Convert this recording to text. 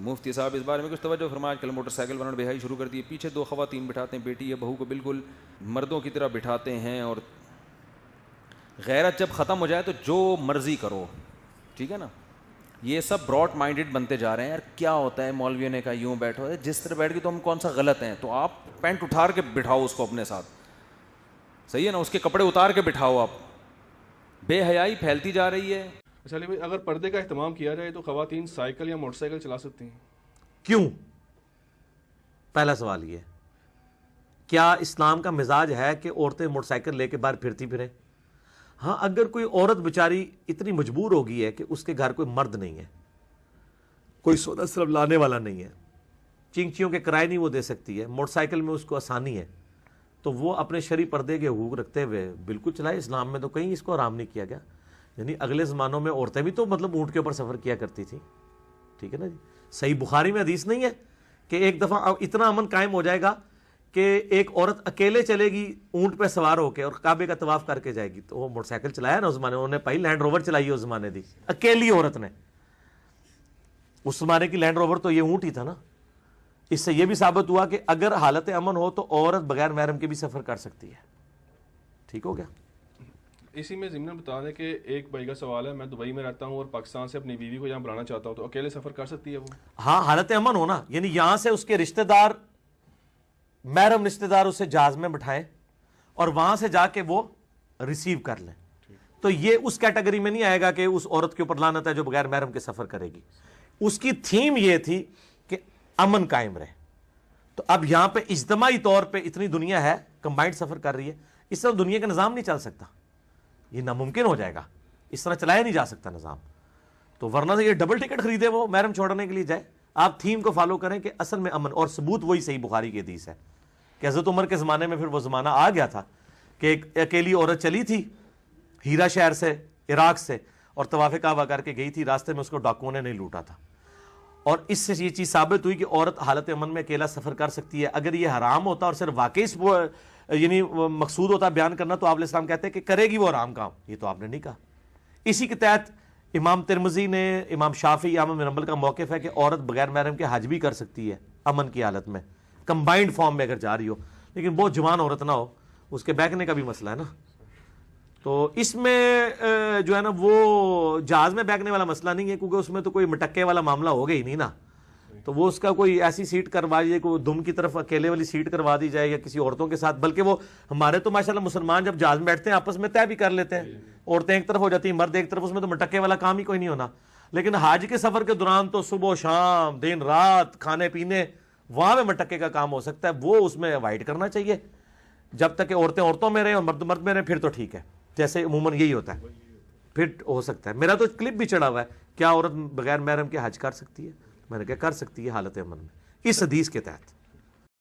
مفتی صاحب اس بارے میں کچھ توجہ فرمائیں. آج کل موٹر سائیکل والوں نے بے حیائی شروع کر دی ہے, پیچھے 2 خواتین بٹھاتے ہیں, بیٹی یا بہو کو بالکل مردوں کی طرح بٹھاتے ہیں, اور غیرت جب ختم ہو جائے تو جو مرضی کرو. ٹھیک ہے نا, یہ سب براڈ مائنڈڈ بنتے جا رہے ہیں. یار کیا ہوتا ہے مولویوں نے کہا یوں بیٹھو, جس طرح بیٹھ کے تو ہم کون سا غلط ہیں, تو آپ پینٹ اٹھار کے بٹھاؤ اس کو اپنے ساتھ, صحیح ہے نا, اس کے کپڑے اتار کے بٹھاؤ. آپ بے حیائی پھیلتی جا رہی ہے. اچھا علی بھائی, اگر پردے کا اہتمام کیا جائے تو خواتین سائیکل یا موٹر سائیکل چلا سکتی ہیں؟ کیوں؟ پہلا سوال یہ, کیا اسلام کا مزاج ہے کہ عورتیں موٹر سائیکل لے کے باہر پھرتی پھریں؟ ہاں, اگر کوئی عورت بیچاری اتنی مجبور ہو گئی ہے کہ اس کے گھر کوئی مرد نہیں ہے, کوئی سودا صرف لانے والا نہیں ہے, چنگچیوں کے کرائے نہیں وہ دے سکتی ہے, موٹر سائیکل میں اس کو آسانی ہے, تو وہ اپنے شرعی پردے کے حقوق رکھتے ہوئے بالکل چلائے. اسلام میں تو کہیں اس کو حرام نہیں کیا گیا. یعنی اگلے زمانوں میں عورتیں بھی تو مطلب اونٹ کے اوپر سفر کیا کرتی تھیں. ٹھیک ہے نا جی, صحیح بخاری میں حدیث نہیں ہے کہ ایک دفعہ اتنا امن قائم ہو جائے گا کہ ایک عورت اکیلے چلے گی اونٹ پہ سوار ہو کے اور کعبے کا طواف کر کے جائے گی. تو وہ موٹر سائیکل چلایا نا اس زمانے میں, انہوں نے پہلی لینڈ روور چلائی ہے اس زمانے دی, اکیلی عورت نے. اس زمانے کی لینڈ روور تو یہ اونٹ ہی تھا نا. اس سے یہ بھی ثابت ہوا کہ اگر حالت امن ہو تو عورت بغیر محرم کے بھی سفر کر سکتی ہے. ٹھیک ہو گیا. اسی میں ضمن بتا دیں کہ ایک بھائی کا سوال ہے, میں دبئی میں رہتا ہوں اور پاکستان سے اپنی بیوی کو یہاں بلانا چاہتا ہوں, تو اکیلے سفر کر سکتی ہے وہ؟ ہاں, حالت امن ہونا, یعنی یہاں سے اس کے رشتہ دار, محرم رشتہ دار اسے جہاز میں بٹھائیں اور وہاں سے جا کے وہ ریسیو کر لیں. تو یہ اس کیٹیگری میں نہیں آئے گا کہ اس عورت کے اوپر لعنت ہے جو بغیر محرم کے سفر کرے گی. اس کی تھیم یہ تھی کہ امن قائم رہے. تو اب یہاں پہ اجتماعی طور پہ اتنی دنیا ہے, کمبائنڈ سفر کر رہی ہے, اس طرح دنیا کا نظام نہیں چل سکتا, یہ ناممکن ہو جائے گا, اس طرح چلایا نہیں جا سکتا نظام. تو ورنہ سے یہ ڈبل ٹکٹ خریدے وہ محرم چھوڑنے کے لیے جائے. آپ تھیم کو فالو کریں کہ اصل میں امن, اور ثبوت وہی صحیح بخاری کی حدیث ہے کہ حضرت عمر کے زمانے میں پھر وہ زمانہ آ گیا تھا کہ ایک اکیلی عورت چلی تھی ہیرا شہر سے, عراق سے, اور طواف کعبہ کر کے گئی تھی, راستے میں اس کو ڈاکوؤں نے نہیں لوٹا تھا. اور اس سے یہ چیز ثابت ہوئی کہ عورت حالت امن میں اکیلا سفر کر سکتی ہے. اگر یہ حرام ہوتا اور صرف واقعی یعنی مقصود ہوتا بیان کرنا, تو آپ علیہ السلام کہتے ہیں کہ کرے گی وہ حرام کام, یہ تو آپ نے نہیں کہا. اسی کے تحت امام ترمذی نے, امام شافعی, احمد بن حنبل کا موقف ہے کہ عورت بغیر محرم کے حج بھی کر سکتی ہے امن کی حالت میں, کمبائنڈ فارم میں اگر جا رہی ہو, لیکن بہت جوان عورت نہ ہو, اس کے بیٹھنے کا بھی مسئلہ ہے نا. تو اس میں جو ہے نا وہ جہاز میں بیٹھنے والا مسئلہ نہیں ہے, کیونکہ اس میں تو کوئی مٹکے والا معاملہ ہوگا ہی نہیں نا. تو وہ اس کا کوئی ایسی سیٹ کروا دیے, کوئی دم کی طرف اکیلے والی سیٹ کروا دی جائے یا کسی عورتوں کے ساتھ. بلکہ وہ ہمارے تو ماشاءاللہ مسلمان جب جہاز میں بیٹھتے ہیں آپس میں طے بھی کر لیتے ہیں, عورتیں ایک طرف ہو جاتی ہیں, مرد ایک طرف, اس میں تو مٹکے والا کام ہی کوئی نہیں ہونا. لیکن حج کے سفر کے دوران تو صبح و شام, دن رات, کھانے پینے, وہاں میں مٹکے کا کام ہو سکتا ہے. وہ اس میں اوائڈ کرنا چاہیے جب تک کہ عورتیں عورتوں میں رہیں اور مرد مرد میں رہیں, پھر تو ٹھیک ہے, جیسے عموماً یہی ہوتا ہے, پھر ہو سکتا ہے. میرا تو کلپ بھی چڑھا ہوا ہے, کیا عورت بغیر محرم کے حج کر سکتی ہے؟ میں نے کہا کر سکتی ہے حالت امن میں, اس حدیث کے تحت.